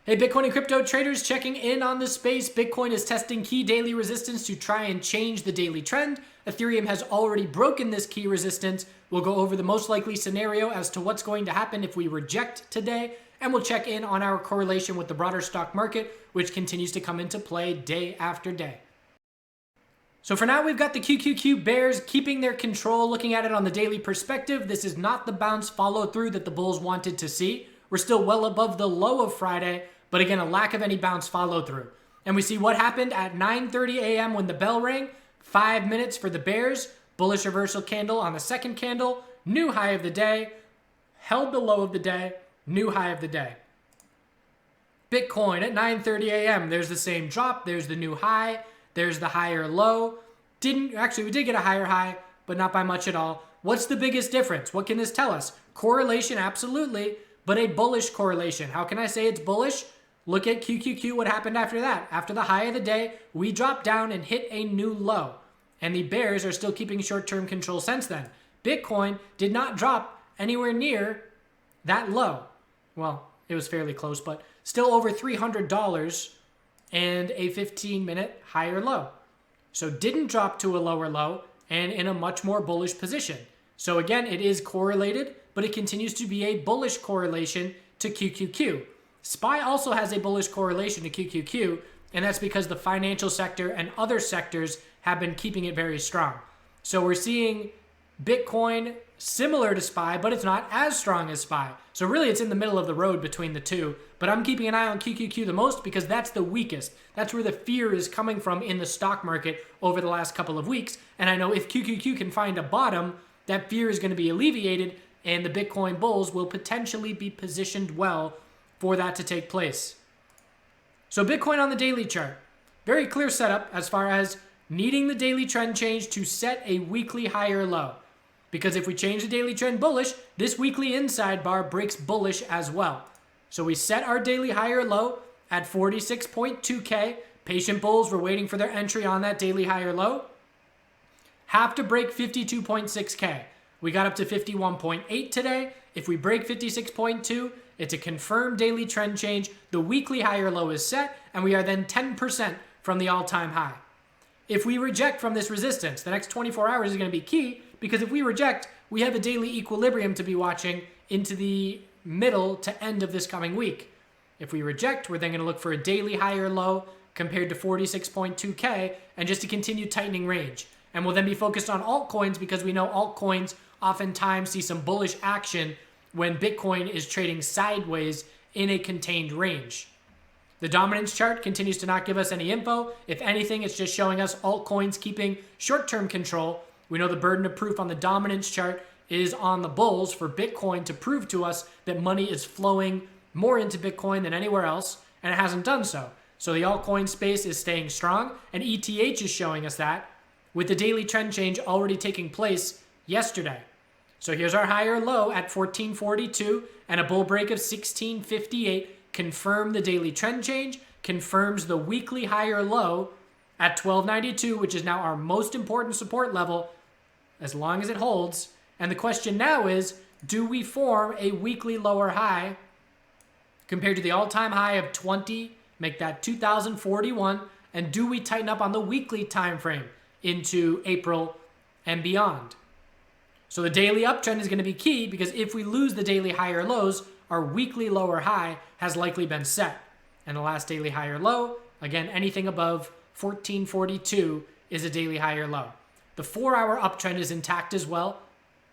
Hey, Bitcoin and crypto traders checking in on this space. Bitcoin is testing key daily resistance to try and change the daily trend. Ethereum has already broken this key resistance. We'll go over the most likely scenario as to what's going to happen if we reject today. And we'll check in on our correlation with the broader stock market, which continues to come into play day after day. So for now, we've got the QQQ bears keeping their control. Looking at it on the daily perspective, this is not the bounce follow through that the bulls wanted to see. We're still well above the low of Friday, but again, a lack of any bounce follow through. And we see what happened at 9:30 a.m. when the bell rang. 5 minutes for the bears. Bullish reversal candle on the second candle. New high of the day. Held the low of the day. New high of the day. Bitcoin at 9:30 a.m. There's the same drop. There's the new high. There's the higher low. We did get a higher high, but not by much at all. What's the biggest difference? What can this tell us? Correlation, absolutely, but a bullish correlation. How can I say it's bullish? Look at QQQ, what happened after that. After the high of the day, we dropped down and hit a new low. And the bears are still keeping short-term control since then. Bitcoin did not drop anywhere near that low. Well, it was fairly close, but still over $300 and a 15-minute higher low. So didn't drop to a lower low and in a much more bullish position. So again, it is correlated, but it continues to be a bullish correlation to QQQ. SPY also has a bullish correlation to QQQ, and that's because the financial sector and other sectors have been keeping it very strong. So we're seeing Bitcoin similar to SPY, but it's not as strong as SPY. So really it's in the middle of the road between the two, but I'm keeping an eye on QQQ the most because that's the weakest. That's where the fear is coming from in the stock market over the last couple of weeks. And I know if QQQ can find a bottom, that fear is going to be alleviated and the Bitcoin bulls will potentially be positioned well for that to take place. So Bitcoin on the daily chart, very clear setup as far as needing the daily trend change to set a weekly higher low. Because if we change the daily trend bullish, this weekly inside bar breaks bullish as well. So we set our daily higher low at 46.2K. Patient bulls were waiting for their entry on that daily higher low. Have to break 52.6K. We got up to 51.8 today. If we break 56.2, it's a confirmed daily trend change. The weekly higher low is set, and we are then 10% from the all-time high. If we reject from this resistance, the next 24 hours is going to be key, because if we reject, we have a daily equilibrium to be watching into the middle to end of this coming week. If we reject, we're then going to look for a daily higher low compared to 46.2K, and just to continue tightening range. And we'll then be focused on altcoins because we know altcoins oftentimes see some bullish action when Bitcoin is trading sideways in a contained range. The dominance chart continues to not give us any info. If anything, it's just showing us altcoins keeping short-term control. We know the burden of proof on the dominance chart is on the bulls for Bitcoin to prove to us that money is flowing more into Bitcoin than anywhere else, and it hasn't done so. So the altcoin space is staying strong, and ETH is showing us that with the daily trend change already taking place yesterday. So here's our higher low at 1442 and a bull break of 1658. Confirm the daily trend change, confirms the weekly higher low at 1292, which is now our most important support level as long as it holds. And the question now is, do we form a weekly lower high compared to the all-time high of 20, make that 2041, and do we tighten up on the weekly time frame into April and beyond? So the daily uptrend is going to be key because if we lose the daily higher lows, our weekly lower high has likely been set. And the last daily higher low, again, anything above 1442 is a daily higher low. The 4-hour uptrend is intact as well.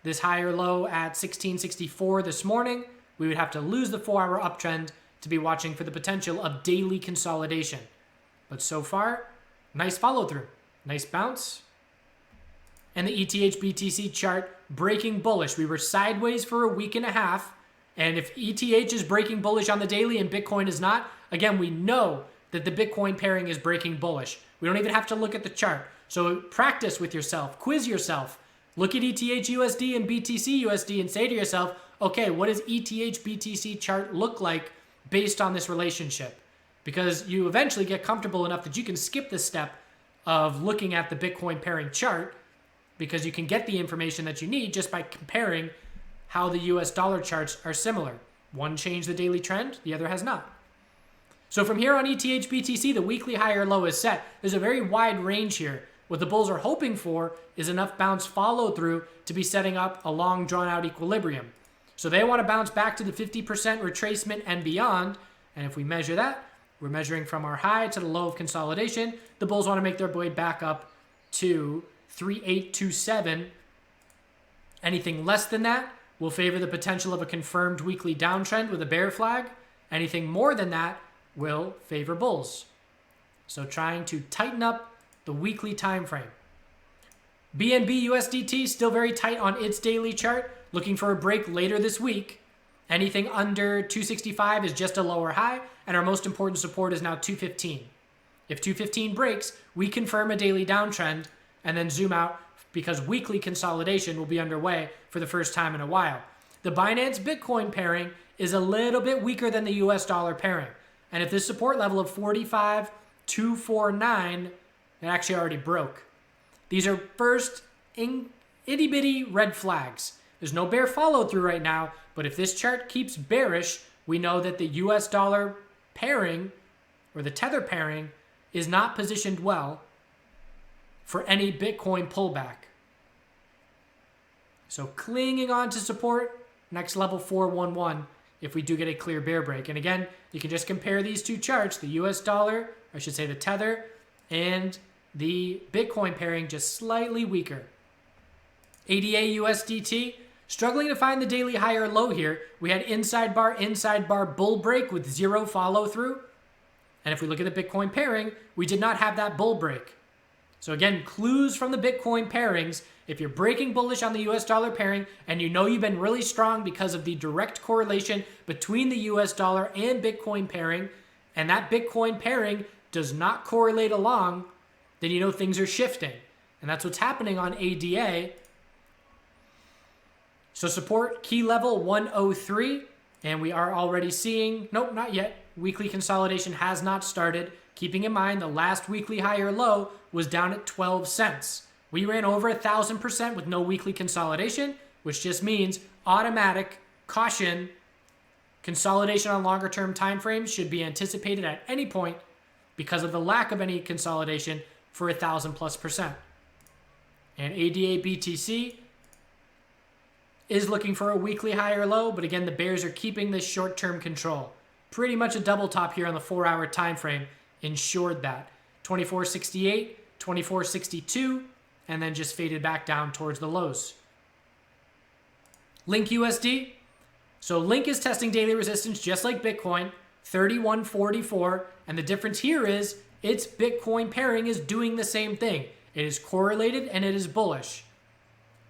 This higher low at 1664 this morning, we would have to lose the 4-hour uptrend to be watching for the potential of daily consolidation. But so far, nice follow through, nice bounce. And the ETHBTC chart breaking bullish. We were sideways for a week and a half. And if ETH is breaking bullish on the daily and Bitcoin is not, again, we know that the Bitcoin pairing is breaking bullish. We don't even have to look at the chart. So practice with yourself, quiz yourself. Look at ETHUSD and BTCUSD and say to yourself, okay, what does ETHBTC chart look like based on this relationship? Because you eventually get comfortable enough that you can skip the step of looking at the Bitcoin pairing chart because you can get the information that you need just by comparing how the US dollar charts are similar. One changed the daily trend, the other has not. So from here on ETHBTC, the weekly high or low is set. There's a very wide range here. What the bulls are hoping for is enough bounce follow through to be setting up a long drawn out equilibrium. So they want to bounce back to the 50% retracement and beyond. And if we measure that, we're measuring from our high to the low of consolidation. The bulls want to make their way back up to 3827. Anything less than that will favor the potential of a confirmed weekly downtrend with a bear flag. Anything more than that will favor bulls. So trying to tighten up the weekly time frame. BNBBTC still very tight on its daily chart, looking for a break later this week. Anything under 265 is just a lower high, and our most important support is now 215. If 215 breaks, we confirm a daily downtrend and then zoom out because weekly consolidation will be underway for the first time in a while. The Binance Bitcoin pairing is a little bit weaker than the US dollar pairing. And if this support level of 45,249, it actually already broke. These are first itty bitty red flags. There's no bear follow through right now, but if this chart keeps bearish, we know that the US dollar pairing or the tether pairing is not positioned well for any Bitcoin pullback. So clinging on to support, next level 411 if we do get a clear bear break. And again, you can just compare these two charts, the US dollar, or I should say the tether, and the Bitcoin pairing just slightly weaker. ADAUSDT, struggling to find the daily high or low here. We had inside bar bull break with zero follow through. And if we look at the Bitcoin pairing, we did not have that bull break. So again, clues from the Bitcoin pairings. If you're breaking bullish on the US dollar pairing and you know you've been really strong because of the direct correlation between the US dollar and Bitcoin pairing, and that Bitcoin pairing does not correlate along, then you know things are shifting. And that's what's happening on ADA. So support key level 103, and we are already seeing, nope, not yet. Weekly consolidation has not started. Keeping in mind the last weekly high or low was down at 12 cents. We ran over 1,000% with no weekly consolidation, which just means automatic caution. Consolidation on longer term time frames should be anticipated at any point because of the lack of any consolidation for 1,000+%. And ADABTC is looking for a weekly high or low, but again, the bears are keeping this short-term control. Pretty much a double top here on the 4-hour time frame ensured that. 24.68, 24.62, and then just faded back down towards the lows. Link USD. So Link is testing daily resistance just like Bitcoin, 31.44, and the difference here is its Bitcoin pairing is doing the same thing. It is correlated and it is bullish.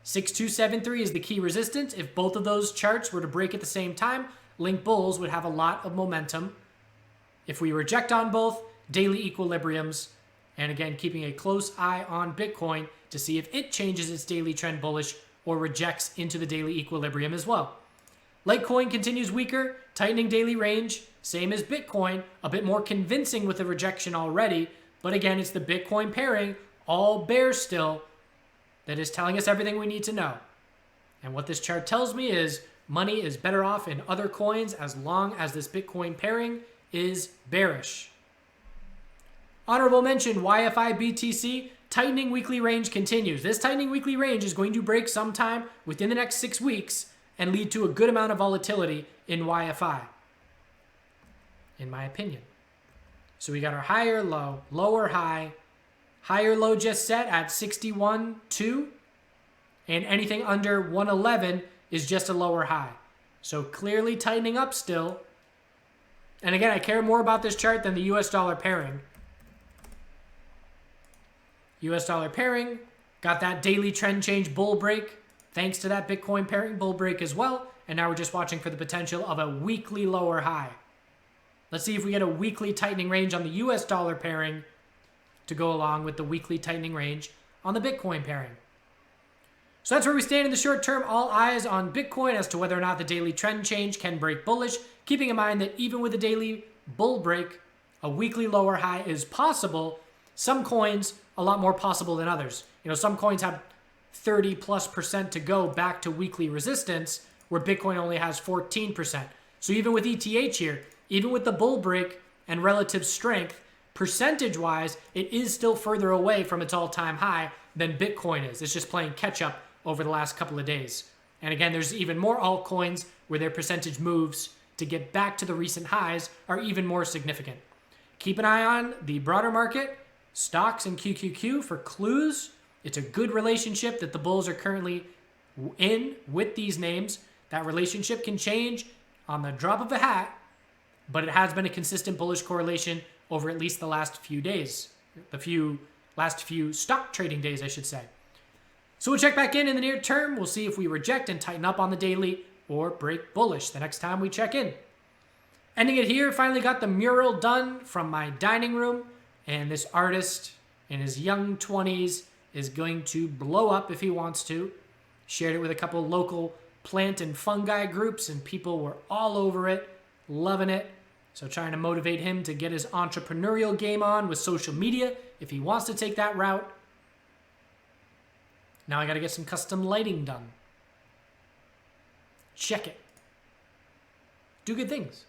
6273 is the key resistance. If both of those charts were to break at the same time, Link bulls would have a lot of momentum. If we reject on both, daily equilibriums, and again, keeping a close eye on Bitcoin to see if it changes its daily trend bullish or rejects into the daily equilibrium as well. Litecoin continues weaker, tightening daily range, same as Bitcoin, a bit more convincing with the rejection already, but again, it's the Bitcoin pairing, all bears still, that is telling us everything we need to know. And what this chart tells me is money is better off in other coins as long as this Bitcoin pairing is bearish. Honorable mention, YFI-BTC, tightening weekly range continues. This tightening weekly range is going to break sometime within the next 6 weeks and lead to a good amount of volatility in YFI, in my opinion. So we got our higher low, lower high, higher low just set at 61.2, and anything under 111 is just a lower high. So clearly tightening up still. And again, I care more about this chart than the US dollar pairing. US dollar pairing got that daily trend change bull break thanks to that Bitcoin pairing bull break as well. And now we're just watching for the potential of a weekly lower high. Let's see if we get a weekly tightening range on the US dollar pairing to go along with the weekly tightening range on the Bitcoin pairing. So that's where we stand in the short term. All eyes on Bitcoin as to whether or not the daily trend change can break bullish, keeping in mind that even with a daily bull break, a weekly lower high is possible. Some coins a lot more possible than others. You know, some coins have 30+% to go back to weekly resistance, where Bitcoin only has 14%. So even with ETH here, even with the bull break and relative strength, percentage-wise, it is still further away from its all-time high than Bitcoin is. It's just playing catch-up over the last couple of days. And again, there's even more altcoins where their percentage moves to get back to the recent highs are even more significant. Keep an eye on the broader market, stocks and QQQ for clues. It's a good relationship that the bulls are currently in with these names. That relationship can change on the drop of a hat, but it has been a consistent bullish correlation over at least the last few days, last few stock trading days, I should say. So we'll check back in the near term. We'll see if we reject and tighten up on the daily or break bullish the next time we check in. Ending it here, finally got the mural done from my dining room, and this artist in his young 20s is going to blow up if he wants to. Shared it with a couple local plant and fungi groups, and people were all over it, loving it. So trying to motivate him to get his entrepreneurial game on with social media if he wants to take that route. Now I got to get some custom lighting done. Check it. Do good things.